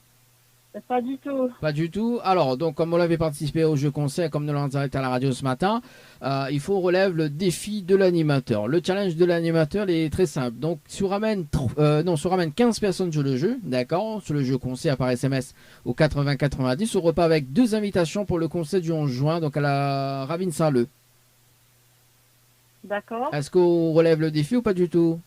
Pas du tout. Pas du tout. Alors, donc, comme on l'avait participé au jeu concert, comme nous l'avons direct à la radio ce matin, il faut relève le défi de l'animateur. Le challenge de l'animateur est très simple. Donc, si on ramène 15 personnes sur le jeu, d'accord, sur le jeu concert par SMS au 80-90, on repart avec 2 invitations pour le concert du 11 juin, donc à la Ravine Saint-Leu. D'accord. Est-ce qu'on relève le défi ou pas du tout?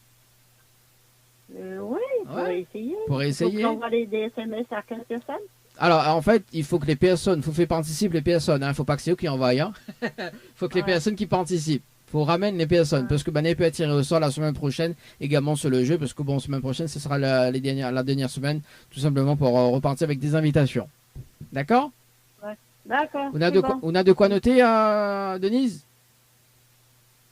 Oui, on pourrait essayer. Pour essayer. On envoie des SMS à 15 personnes. Alors, en fait, il faut que les personnes, il faut faire participer les personnes. Il ne faut pas que c'est eux qui envoient. Il faut que les personnes qui participent. Il faut ramener les personnes. Parce que il peut être tiré au sort la semaine prochaine également sur le jeu. Parce que bon, semaine prochaine, ce sera la dernière semaine. Tout simplement pour repartir avec des invitations. D'accord? Ouais. D'accord. On a de quoi noter, Denise?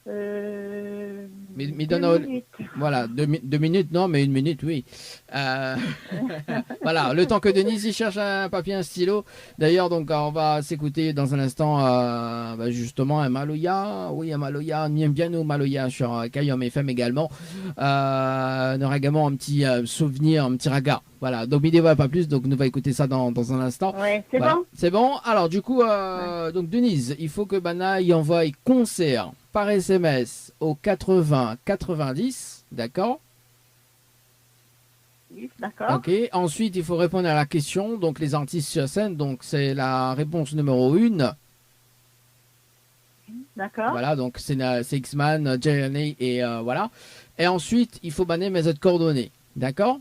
Mais 2 donne minutes. voilà, 2 minutes, non, mais 1 minute, oui. Voilà, le temps que Denise il cherche un papier, un stylo. D'ailleurs, donc on va s'écouter dans un instant, justement, un Maloya. Oui, un Maloya, on aime bien nous Maloya sur Kayom FM également. On aura également un petit souvenir, un petit raga. Voilà, donc il ne va pas plus, donc nous va écouter ça dans un instant. Ouais, c'est Voilà. bon. C'est bon. Alors du coup, donc Denise, il faut que Bana y envoie concert par SMS au 80 90, d'accord? Oui, d'accord. Ok. Ensuite, il faut répondre à la question. Donc les artistes sur scène, donc c'est la réponse numéro 1. D'accord. Voilà, donc c'est X-Man, JNA et voilà. Et ensuite, il faut banner mes autres coordonnées, d'accord?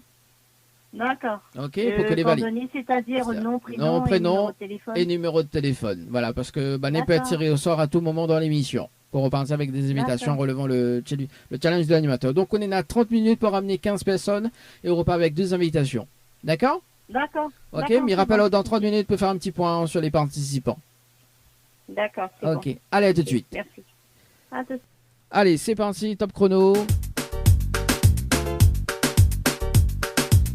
D'accord. Ok, pour que les valide. Coordonnées, c'est-à-dire nom, Nom, prénom et numéro de téléphone. et numéro de téléphone. Voilà, parce que Bané peut être D'accord. tiré au sort à tout moment dans l'émission pour repartir avec des invitations D'accord. relevant le challenge de l'animateur. Donc on est à 30 minutes pour ramener 15 personnes et on repart avec 2 invitations. D'accord? D'accord. Ok, D'accord, mais c'est rappelle bon. dans 30 minutes pour faire un petit point sur les participants. D'accord, c'est Ok, bon. allez, à tout de suite. Merci. À tout de suite. Allez, c'est parti, top chrono.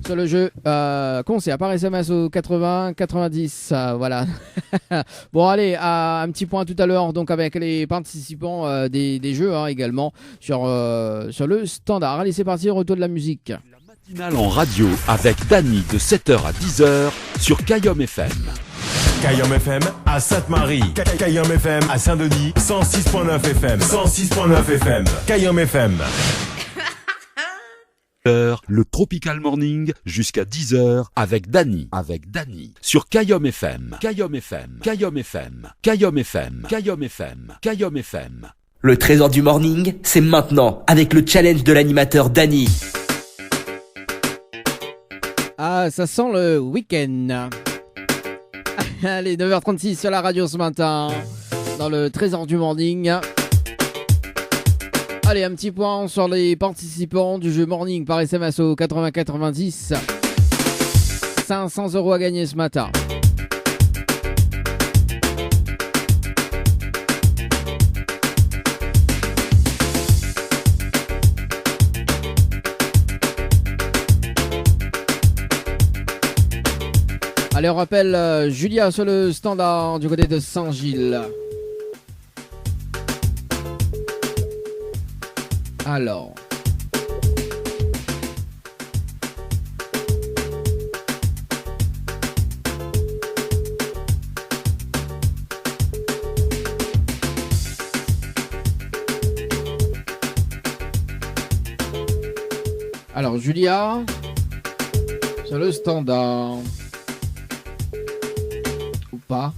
Sur le jeu concert par SMS au 80 90, voilà. Bon allez, un petit point tout à l'heure donc avec les participants des jeux également sur le standard. Allez, c'est parti, retour de la musique. Matinale en radio avec Dany de 7h à 10h sur Kayom FM. Kayom FM à Sainte-Marie. Kayom FM à Saint-Denis. 106.9 FM. 106.9 FM. Kayom FM. Le Tropical Morning jusqu'à 10h avec Dany. Sur Kayom FM. Kayom FM. Kayom FM. Kayom FM. Kayom FM. Kayom FM. Le trésor du morning, c'est maintenant avec le challenge de l'animateur Dany. Ah, ça sent le week-end. Allez, 9h36 sur la radio ce matin, dans le trésor du morning. Allez, un petit point sur les participants du jeu morning par SMS au 8090. 500 € à gagner ce matin. Allez, on rappelle Julia sur le standard du côté de Saint-Gilles. Alors. Alors, Julia sur le standard. Ou pas?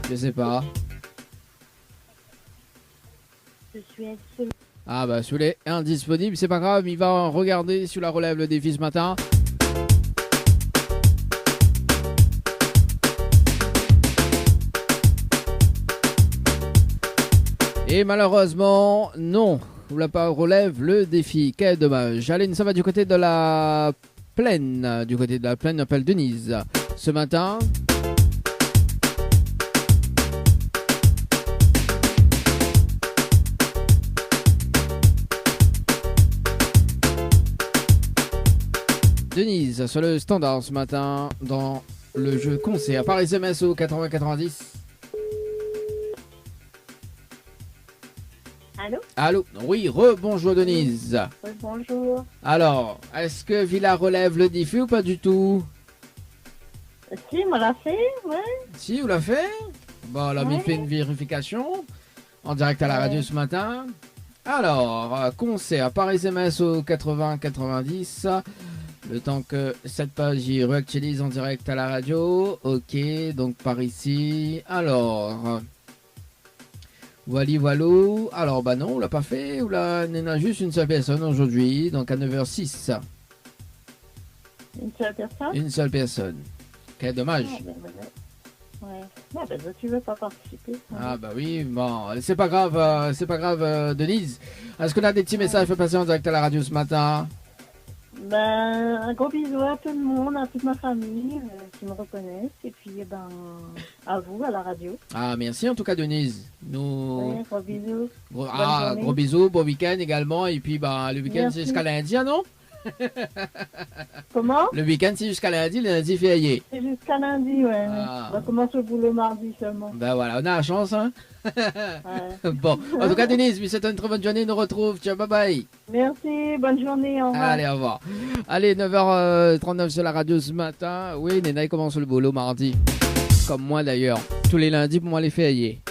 Je sais pas. Je suis absolument... Ah bah sous les indisponible, c'est pas grave, il va regarder sur la relève le défi ce matin. Et malheureusement, non, on l'a pas relève le défi, quel dommage. Allez, ça va du côté de la plaine, on appelle Denise. Ce matin... Denise sur le standard ce matin dans le jeu concert par SMS au 8090. Allô? Allô? Oui, rebonjour Denise. Oui, bonjour. Alors, est-ce que Villa relève le défi ou pas du tout? Si, on l'a fait, ouais. Si, vous l'a fait? Bon, alors, il fait une vérification en direct à la radio ce matin. Alors, concert par SMS au 8090. Le temps que cette page y réactualise en direct à la radio. Ok, donc par ici. Alors, voilà. Alors, bah non, on l'a pas fait. On a juste une seule personne aujourd'hui, donc à 9h06. Une seule personne? Une seule personne. Quel dommage. Ouais. Non, ben, tu veux pas participer. Ah bah oui, bon, c'est pas grave, Denise. Est-ce qu'on a des petits messages à passer en direct à la radio ce matin? Un gros bisou à tout le monde, à toute ma famille qui me reconnaissent. Et puis, à vous, à la radio. Ah, merci en tout cas, Denise. Ouais, gros bisous. Gros bisous, bon week-end également. Et puis, le week-end, c'est jusqu'à lundi, non? Comment? Le week-end, c'est jusqu'à lundi, le lundi férié. C'est jusqu'à lundi, ouais. Ah. On va commencer le boulot mardi seulement. Voilà, on a la chance, hein? Ouais. Bon, en tout cas, Denise, je vous souhaite une très bonne journée. On nous retrouve. Ciao, bye bye. Merci, bonne journée, au revoir. Allez, au revoir. Allez, 9h39 sur la radio ce matin. Oui, Néna, il commence le boulot mardi. Comme moi d'ailleurs. Tous les lundis pour moi les fériés.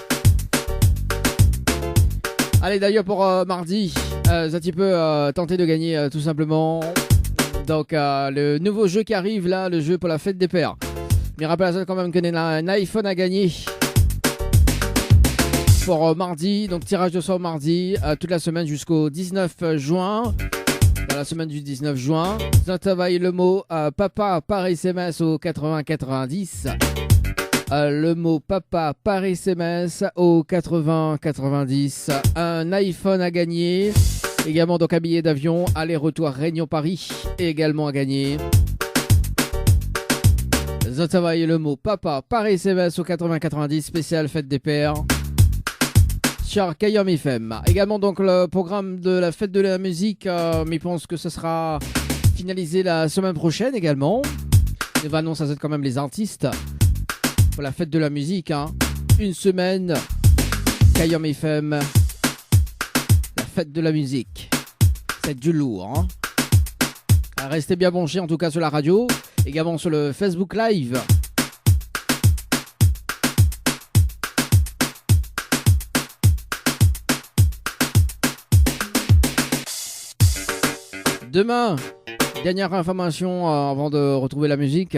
Allez, d'ailleurs, pour mardi, un petit peu tenter de gagner tout simplement. Donc, le nouveau jeu qui arrive là, le jeu pour la fête des pères. Mais rappelez quand même que Néna a un iPhone à gagner. Pour mardi, donc tirage de sort mardi, toute la semaine jusqu'au 19 juin. Dans la semaine du 19 juin, vous travaillez le mot papa par SMS au 8090. Le mot papa par SMS au 8090. Un iPhone à gagner. Également donc un billet d'avion aller-retour Réunion-Paris. Également à gagner. Vous travaillez le mot papa par SMS au 8090 spécial fête des pères. Sur Kayom FM. Également donc le programme de la fête de la musique, mais je pense que ce sera finalisé la semaine prochaine également. Et non, ça c'est quand même les artistes pour la fête de la musique. Une semaine, Kayom FM, la fête de la musique. C'est du lourd. Restez bien branchés en tout cas sur la radio, également sur le Facebook Live. Demain, dernière information avant de retrouver la musique.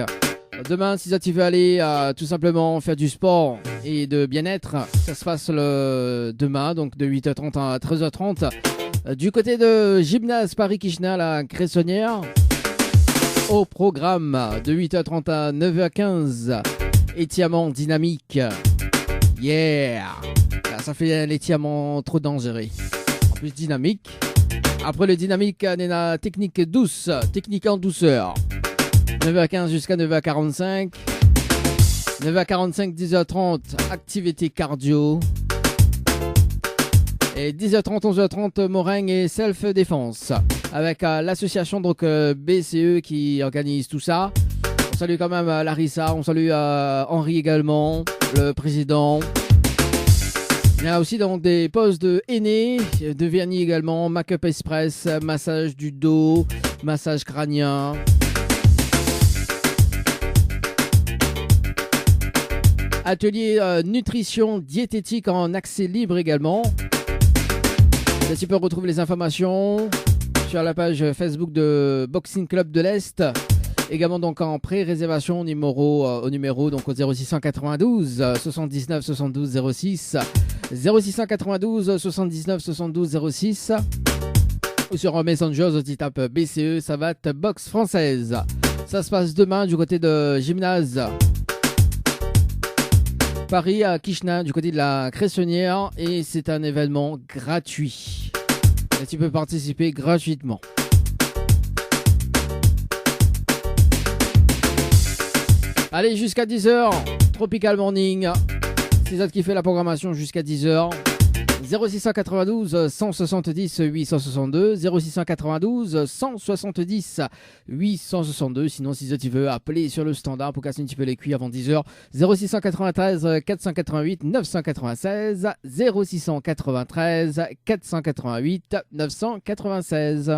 Demain, si tu veux aller tout simplement faire du sport et de bien-être, ça se passe demain, donc de 8h30 à 13h30. Du côté de Gymnase Paris-Kirchner, la Cressonnière. Au programme de 8h30 à 9h15, étirement dynamique. Yeah! Là, ça fait l'étirement trop dangereux. En plus dynamique. Après le dynamique, Néna, technique douce, technique en douceur. 9h15 jusqu'à 9h45. 9h45, 10h30, activité cardio. Et 10h30, 11h30, Moringue et self-défense. Avec l'association donc BCE qui organise tout ça. On salue quand même Larissa, on salue Henri également, le président. Il y a aussi donc des pauses de henné, de vernis également, make-up express, massage du dos, massage crânien. Atelier nutrition diététique en accès libre également. Là, tu peux retrouver les informations sur la page Facebook de Boxing Club de l'Est. Également donc en pré-réservation au numéro donc au 0692 79 72 06 0692 79 72 06 ou sur Messenger, tu tapes BCE Savate Box Française. Ça se passe demain du côté de Gymnase Paris à Kirchner, du côté de la Cressonnière, et c'est un événement gratuit. Et tu peux participer gratuitement. Allez, jusqu'à 10h, Tropical Morning. C'est ça qui fait la programmation jusqu'à 10h. 0692 170 862 0692 170 862. Sinon, si tu veux appeler sur le standard pour casser un petit peu les cuits avant 10h, 0693 488 996 0693 488 996.